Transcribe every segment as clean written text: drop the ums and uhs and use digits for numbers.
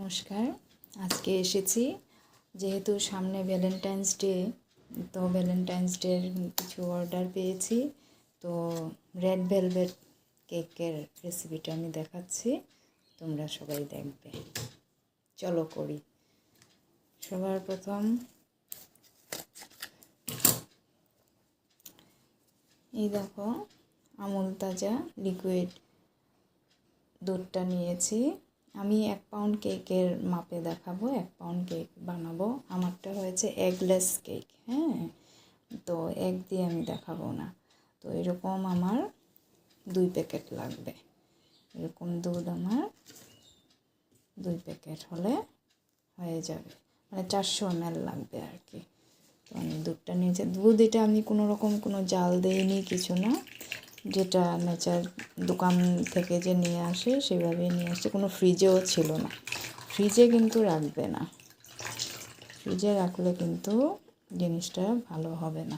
নমস্কার। আজকে এসেছি যেহেতু সামনে ভ্যালেন্টাইন্স ডে, তো ভ্যালেন্টাইন্স ডের কিছু অর্ডার পেয়েছি। তো রেড ভেলভেট কেকের রেসিপিটা আমি দেখাচ্ছি, তোমরা সবাই দেখবে। চলো করি। সবার প্রথম এই দেখো আমুল তাজা লিকুইড দুধটা নিয়েছি। আমি 1 পাউন্ড কেকের মাপে দেখাবো, 1 পাউন্ড কেক বানাবো। আমারটা হয়েছে এগলেস কেক, হ্যাঁ, তো এগ দিয়ে আমি দেখাবো না। তো এরকম আমার 2 প্যাকেট লাগবে। এরকম দুধ আমার 2 প্যাকেট হলে হয়ে যাবে, মানে 400 ml লাগবে আর কি। তো আমি দুধটা নিয়েছি। দুধ এটা আমি কোনো জাল দিইনি, কিছু না, যেটা নেচার দোকান থেকে যে নিয়ে আসে সেভাবেই নিয়ে আসছে। কোনো ফ্রিজেও ছিল না। ফ্রিজে কিন্তু রাখবে না, ফ্রিজে রাখলে কিন্তু জিনিসটা ভালো হবে না।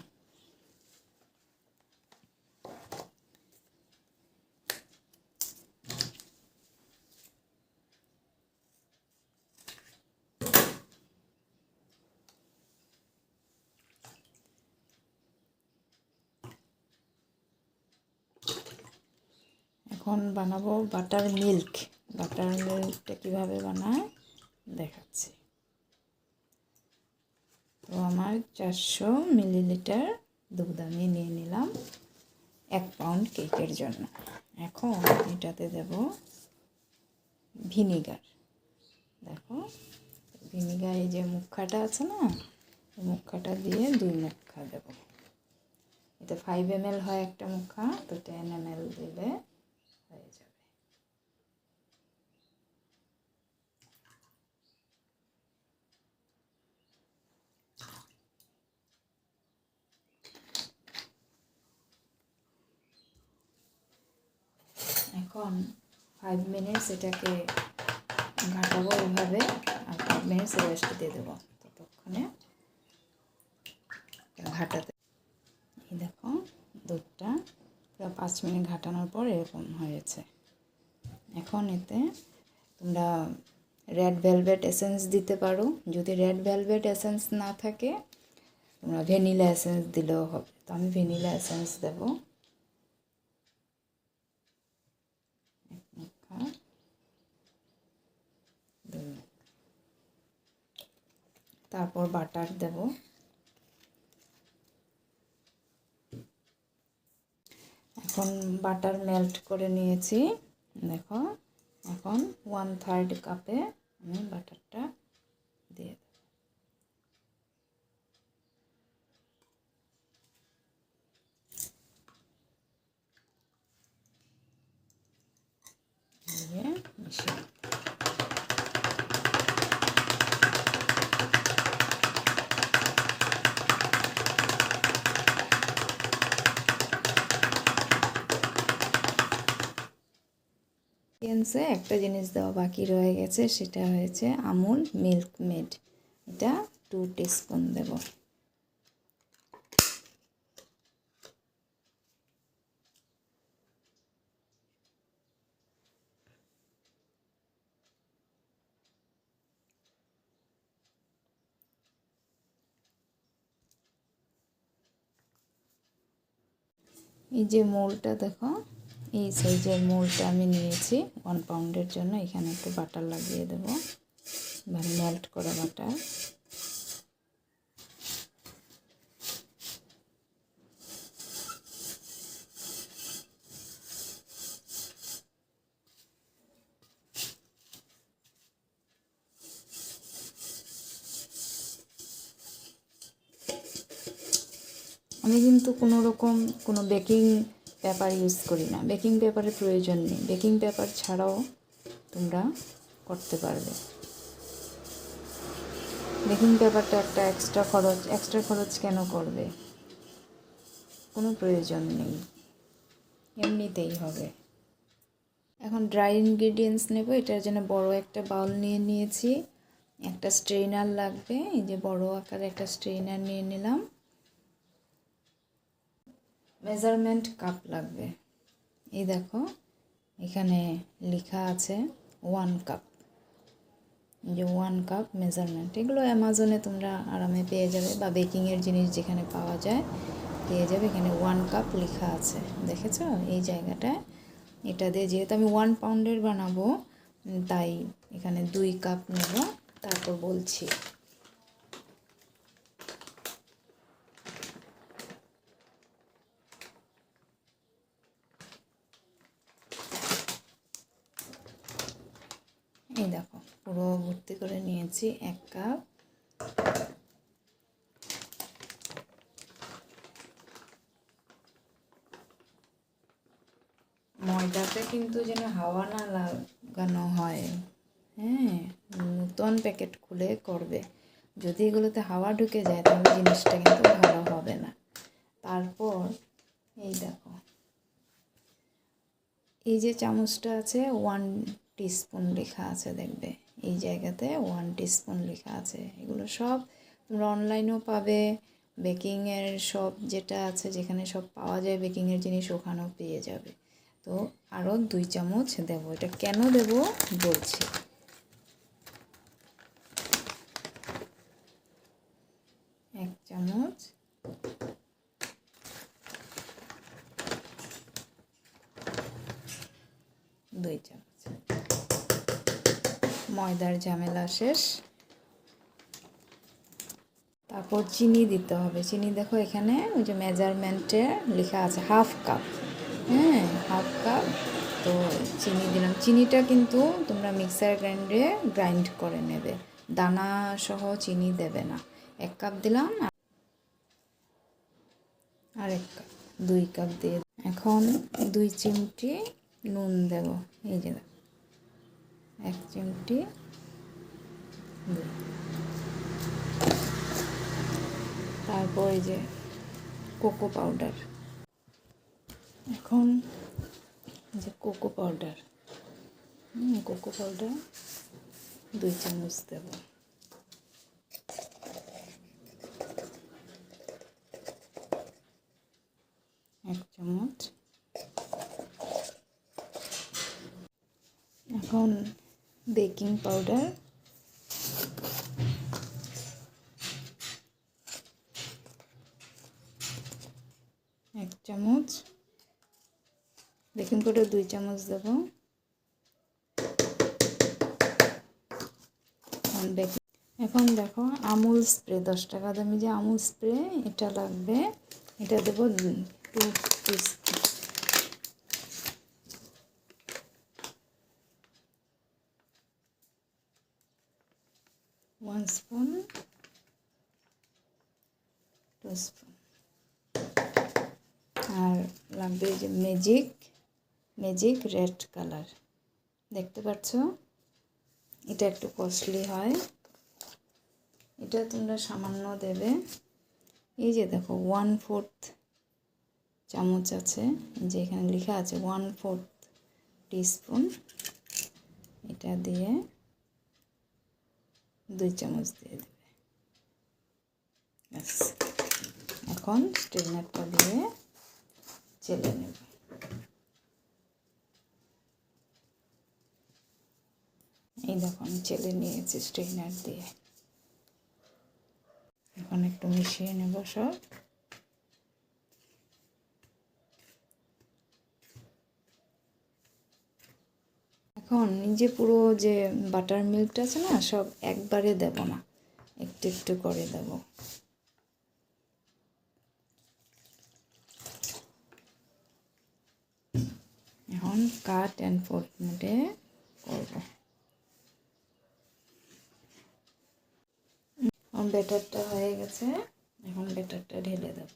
এখন বানাবো বাটার মিল্ক। বাটার মিল্কটা কীভাবে বানায় দেখাচ্ছি। তো আমার 400 মিলিলিটার দুধ আমি নিয়ে নিলাম 1 পাউন্ড কেকের জন্য। এখন এটাতে দেব ভিনিগার। দেখো ভিনিগার, এই যে মুখাটা আছে না, মুখাটা দিয়ে 2 মুখা দেব। এটা 5 ml হয় একটা মুখা, তো 10 ml দিলে হয়ে যাবে। এখন 5 মিনিটস এটাকে ঘাটাবো এভাবে, আর 5 মিনিটস রেস্ট দিয়ে দেবো। ততক্ষণে ঘাটাতে, এই দেখো দুধটা পুরো 5 মিনিট ঘাটানোর পর এরকম হয়েছে। এখন এতে তোমরা রেড ভেলভেট এসেন্স দিতে পারো। যদি রেড ভেলভেট এসেন্স না থাকে তোমরা ভ্যানিলা এসেন্স দিলেও হবে। তো আমি ভ্যানিলা এসেন্স দেবো। তারপর বাটার দেব। এখন বাটার মেল্ট করে নিয়েছি, দেখো। এখন 1/3 কাপে আমি বাটারটা দিয়ে দেব। দিয়ে মিশিয়ে একটা জিনিস দেওয়া বাকি রয়ে গেছে, সেটা হয়েছে আমুল মিল্ক মেড। এটা 2 টিস্পুন দেব। এই যে মোলটা দেখো, এই সাইজের মোলটা আমি নিয়েছি 1 পাউন্ডের জন্য। এখানে একটু বাটার লাগিয়ে দেব, মানে মেল্ট করা বাটার। আমি কিন্তু কোনো বেকিং পেপার ইউজ করি না। বেকিং পেপারের প্রয়োজন নেই। বেকিং পেপার ছাড়াও তোমরা করতে পারবে। বেকিং পেপারটা একটা এক্সট্রা খরচ কেন করবে? কোনো প্রয়োজন নেই, এমনিতেই হবে। এখন ড্রাই ইনগ্রিডিয়েন্টস নেব। এটার জন্য বড় একটা বাউল নিয়ে নিয়েছি। একটা স্ট্রেনার লাগবে, এই যে বড় আকারে একটা স্ট্রেনার নিয়ে নিলাম। মেজারমেন্ট কাপ লাগবে। এই দেখো এখানে লেখা আছে 1 কাপ। যে 1 কাপ মেজারমেন্ট, এগুলো অ্যামাজনে তোমরা আরামে পেয়ে যাবে, বা বেকিংয়ের জিনিস যেখানে পাওয়া যায় পেয়ে যাবে। এখানে 1 কাপ লেখা আছে, দেখেছো এই জায়গাটায়। এটা দিয়ে যেহেতু আমি 1 পাউন্ডের বানাবো, তাই এখানে 2 কাপ নেব। তারপর বলছি, এই দেখো পুরো ভর্তি করে নিয়েছি 1 কাপ। ময়দাতে কিন্তু যেন হাওয়া না লাগানো হয়, হ্যাঁ, নতুন প্যাকেট খুলে করবে। যদি এগুলোতে হাওয়া ঢুকে যায় তাহলে জিনিসটা কিন্তু ভালো হবে না। তারপর এই দেখো, এই যে চামচটা আছে 1 টিস্পুন লেখা আছে, দেখবে এই জায়গাতে 1 টিস্পুন লেখা আছে। এগুলো সব তোমরা অনলাইনেও পাবে, বেকিংয়ের সব যেটা আছে যেখানে সব পাওয়া যায় বেকিংয়ের জিনিস ওখানেও পেয়ে যাবে। তো আরও 2 চামচ দেব। এটা কেন দেব বলছি। এক চামচ, দুই চামচ। ময়দার ঝামেলা শেষ। তারপর চিনি দিতে হবে। চিনি দেখো এখানে ওই যে মেজারমেন্টে লেখা আছে 1/2 কাপ, হ্যাঁ 1/2 কাপ। তো চিনি দিলাম। চিনিটা কিন্তু তোমরা মিক্সার গ্রাইন্ডারে গ্রাইন্ড করে নেবে, দানা সহ চিনি দেবে না। 1 কাপ দিলাম, আর 1 কাপ, 2 কাপ দিয়ে এখন 2 চিমটি নুন দেব। এই যে 1 চিমটি, 2। তারপর এই যে কোকো পাউডার, এখন যে কোকো পাউডার, কোকো পাউডার 2 চামচ দেব। এক চামচ। এখন বেকিং পাউডার, 1 চামচ। বেকিং পাউডার 2 চামচ দেব। এখন দেখো আমুল স্প্রে, 10 টাকা দামি যে আমুল স্প্রে, এটা লাগবে। এটা দেব 2 টিস্পুন। 1 spoon, 2 spoon. আর লাগবে যে ম্যাজিক রেড কালার, দেখতে পাচ্ছ এটা একটু কস্টলি হয়, এটা তোমরা সামান্য দেবে। এই যে দেখো 1/4 চামচ আছে, যে এখানে লেখা আছে 1/4 টিস্পুন। এটা দিয়ে 2 চামচ দিয়ে দেবে। ব্যাস, এখন স্ট্রেনারটা দিয়ে চেলে নেব। এই দেখো আমি চেলে নিয়েছি স্ট্রেনার দিয়ে। এখন একটু মিশিয়ে নেব সব। এখন নিজে পুরো যে বাটার মিল্কটা আছে না, সব একবারে দেব না, একটু একটু করে দেব। এখন কাট অ্যান্ড ফোল্ড মোডে করব। এখন ব্যাটারটা হয়ে গেছে, এখন ব্যাটারটা ঢেলে দেব।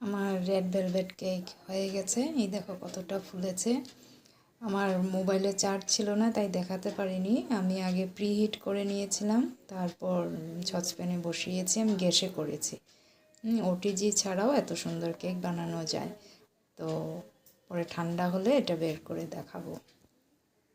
আমার রেড ভেলভেট কেক হয়ে গেছে। এই দেখো কতটা ফুলেছে। আমার মোবাইলে চার্জ ছিল না তাই দেখাতে পারিনি। আমি আগে প্রিহিট করে নিয়েছিলাম, তারপর সসপ্যানে বসিয়েছি, আমি গ্যাসে করেছি। ওটিজি ছাড়াও এত সুন্দর কেক বানানো যায়। তো পরে ঠান্ডা হলে এটা বের করে দেখাবো।